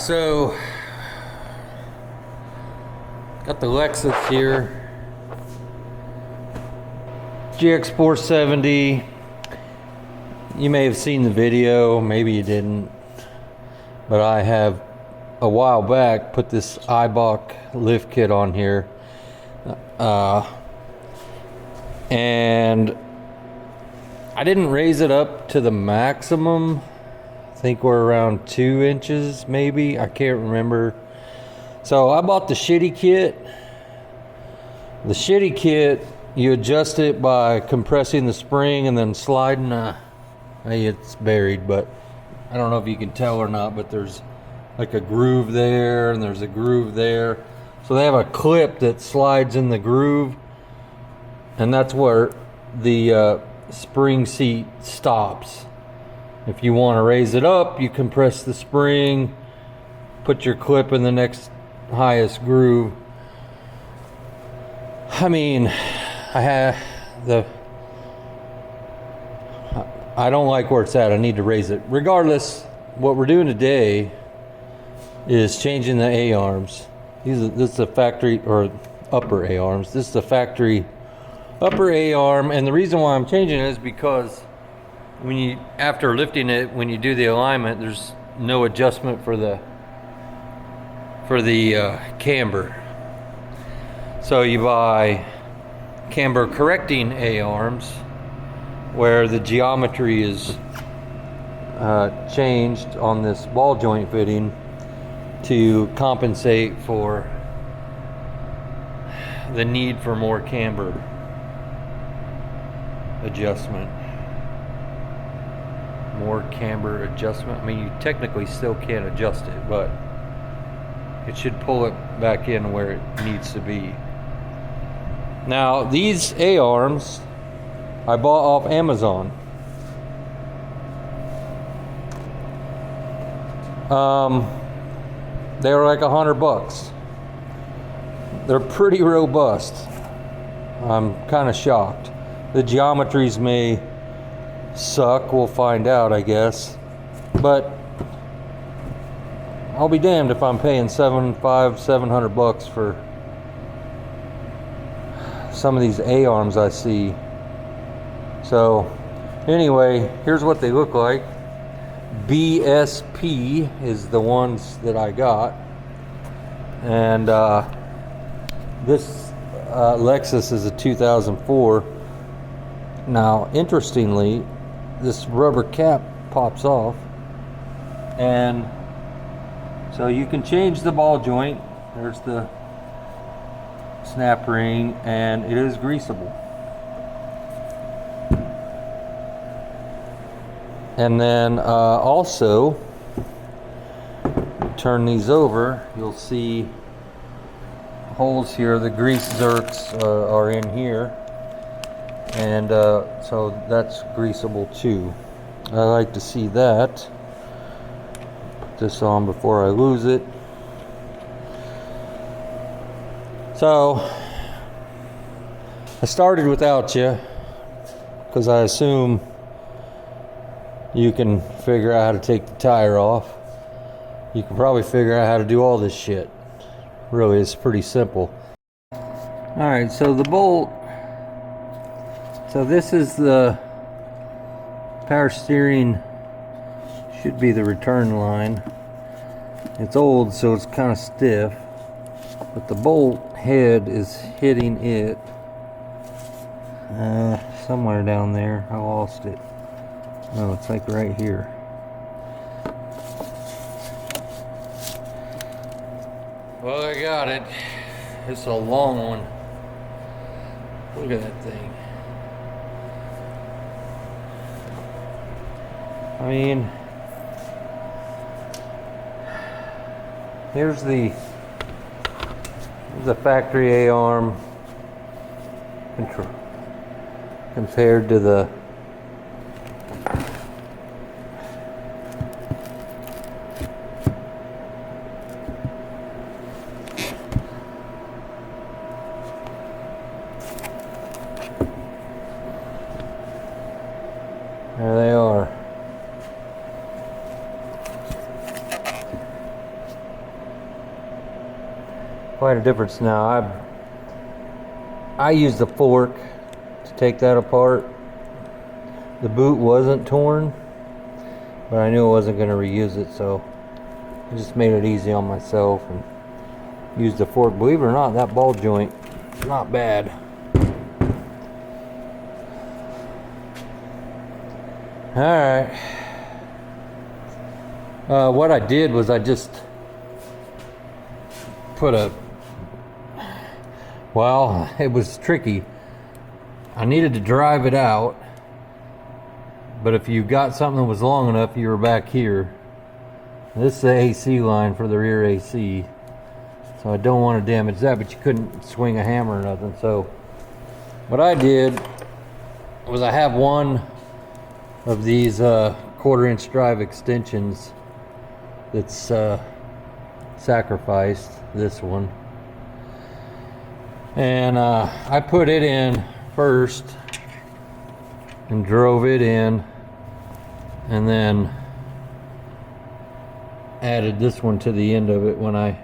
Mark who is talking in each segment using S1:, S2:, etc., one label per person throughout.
S1: So got the Lexus here, Gx470. You may have seen the video, maybe you didn't, but I have a while back put this Eibach lift kit on here, and I didn't raise it up to the maximum. I think we're around 2 inches, maybe. I can't remember. So I bought the shitty kit. The shitty kit, you adjust it by compressing the spring and then sliding. Hey, it's buried, but I don't know if you can tell or not, but there's like a groove there and there's a groove there. So they have a clip that slides in the groove, and that's where the spring seat stops. If you want to raise it up, you compress the spring, put your clip in the next highest groove. I mean, I don't like where it's at. I need to raise it. Regardless, what we're doing today is changing the A-arms. This is the factory, or upper A-arms. This is the factory upper A-arm, and the reason why I'm changing it is because after lifting it, when you do the alignment, there's no adjustment for the camber. So you buy camber correcting A-arms, where the geometry is changed on this ball joint fitting to compensate for the need for more camber adjustment. More camber adjustment. I mean, you technically still can't adjust it, but it should pull it back in where it needs to be. Now, these A-arms I bought off Amazon. They were like $100. They're pretty robust. I'm kind of shocked. The geometries may suck, we'll find out, I guess, but I'll be damned if I'm paying $700 for some of these A-arms I see. So anyway, here's what they look like. BSP is the ones that I got, and this Lexus is a 2004. Now, interestingly, this rubber cap pops off, and so you can change the ball joint. There's the snap ring, and it is greasable. And then also, turn these over, you'll see holes here. The grease zerks are in here, and so that's greasable too. I like to see that. Put this on before I lose it. So I started without you because I assume you can figure out how to take the tire off. You can probably figure out how to do all this shit. Really, it's pretty simple. Alright, so the bolt. So this is the power steering, should be the return line. It's old, so it's kind of stiff, but the bolt head is hitting it somewhere down there. I lost it. No, it's like right here. Well, I got it. It's a long one. Look at that thing. I mean, here's the factory A-arm compared to the There they are. quite a difference now. I used a fork to take that apart. The boot wasn't torn, but I knew I wasn't going to reuse it, so I just made it easy on myself and used a fork. Believe it or not, that ball joint is not bad. Alright. What I did was I just put well, it was tricky. I needed to drive it out, but if you got something that was long enough, you were back here. This is the AC line for the rear AC, so I don't want to damage that, but you couldn't swing a hammer or nothing. So what I did was I have one of these 1/4-inch drive extensions that's sacrificed, this one, and I put it in first and drove it in, and then added this one to the end of it when I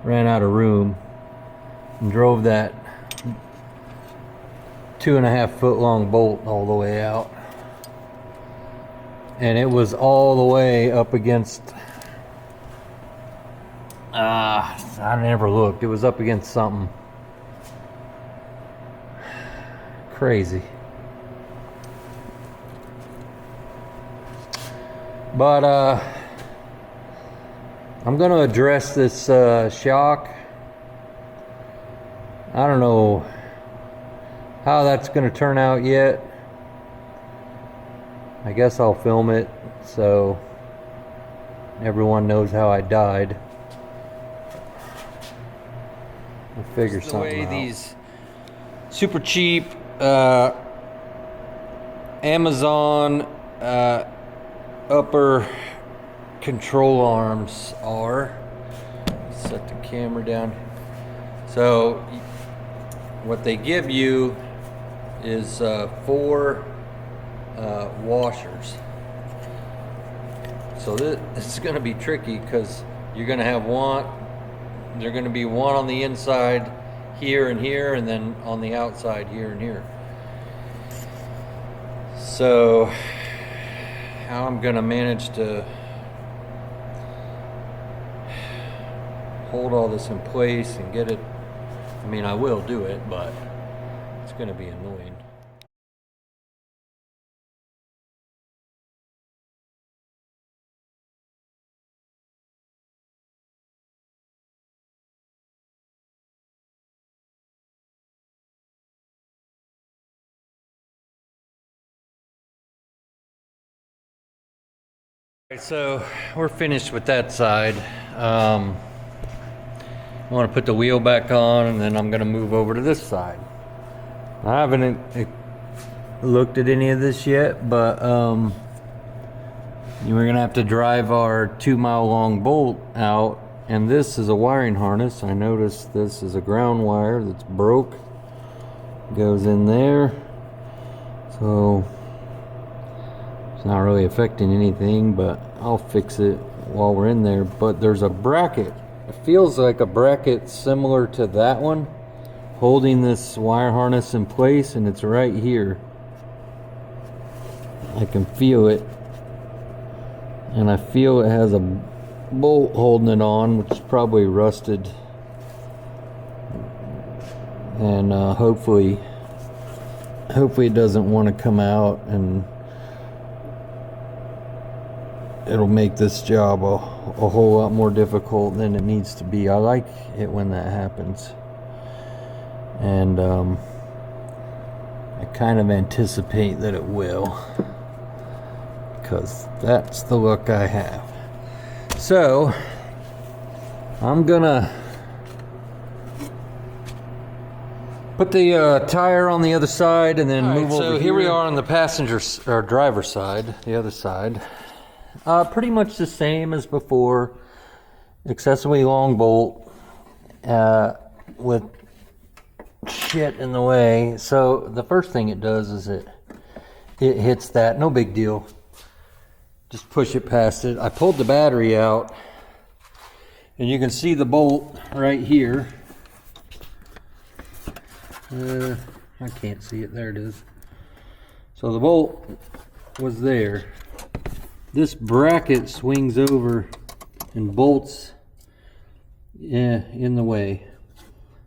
S1: ran out of room, and drove that 2.5 foot long bolt all the way out. And it was all the way up against, I never looked. It was up against something crazy. But I'm going to address this shock. I don't know how that's going to turn out yet. I guess I'll film it so everyone knows how I died. We'll figure something out. These super cheap Amazon upper control arms are. Set the camera down. So what they give you is 4 washers. So this is going to be tricky because you're going to have one. They're going to be one on the inside here and here, and then on the outside here and here. So how I'm going to manage to hold all this in place and get it, I mean, I will do it, but it's going to be annoying. So we're finished with that side. I want to put the wheel back on, and then I'm going to move over to this side. I haven't looked at any of this yet, but we're going to have to drive our 2-mile long bolt out, and this is a wiring harness. I noticed this is a ground wire that's broke. Goes in there, so it's not really affecting anything, but I'll fix it while we're in there. But there's a bracket. It feels like a bracket similar to that one, holding this wire harness in place, and it's right here. I can feel it, and I feel it has a bolt holding it on, which is probably rusted, and hopefully it doesn't want to come out, and it'll make this job a whole lot more difficult than it needs to be. I like it when that happens, and I kind of anticipate that it will, because that's the look I have. So I'm gonna put the tire on the other side and then move over. So here we are on the passenger or driver side, the other side. Pretty much the same as before. Excessively long bolt with shit in the way. So the first thing it does is it hits that. No big deal. Just push it past it. I pulled the battery out, And you can see the bolt right here. I can't see it. There it is. So the bolt was there. This bracket swings over and bolts in the way.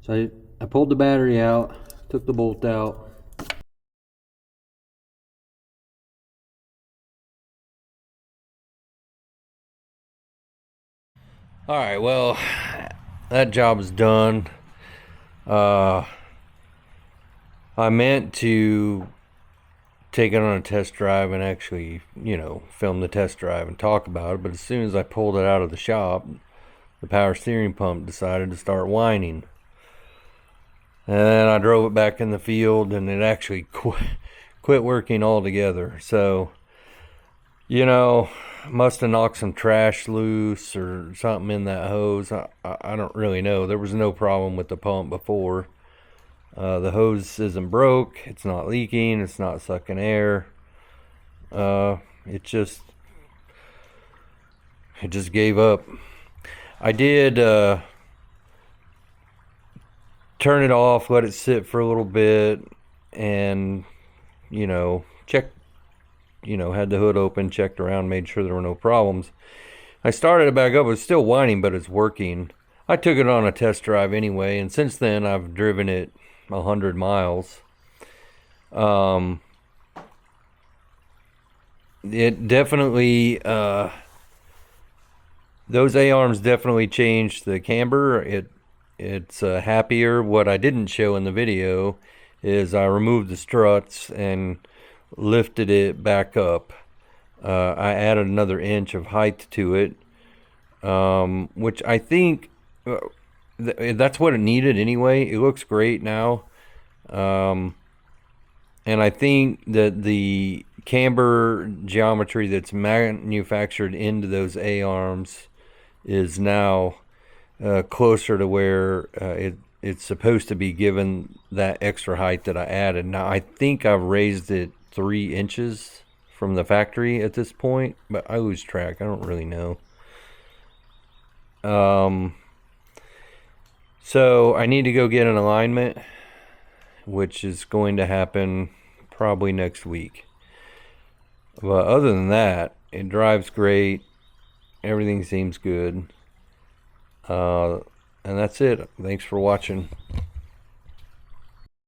S1: So I pulled the battery out, took the bolt out. All right, well, that job's done. I meant to take it on a test drive and actually, film the test drive and talk about it, but as soon as I pulled it out of the shop, the power steering pump decided to start whining. And I drove it back in the field and it actually quit working altogether. So, must have knocked some trash loose or something in that hose. I don't really know. There was no problem with the pump before. The hose isn't broke. It's not leaking. It's not sucking air. It just gave up. I did turn it off, let it sit for a little bit, and check. Had the hood open, checked around, made sure there were no problems. I started it back up. It was still whining, but it's working. I took it on a test drive anyway, and since then I've driven it 100 miles. It definitely, those A-arms definitely changed the camber. It's happier. What I didn't show in the video is I removed the struts and lifted it back up. I added another inch of height to it, which I think that's what it needed anyway. It looks great now. And I think that the camber geometry that's manufactured into those A-arms is now closer to where it's supposed to be, given that extra height that I added. Now I think I've raised it 3 inches from the factory at this point, but I lose track. I don't really know. So I need to go get an alignment, which is going to happen probably next week. But other than that, it drives great. Everything seems good. And that's it. Thanks for watching.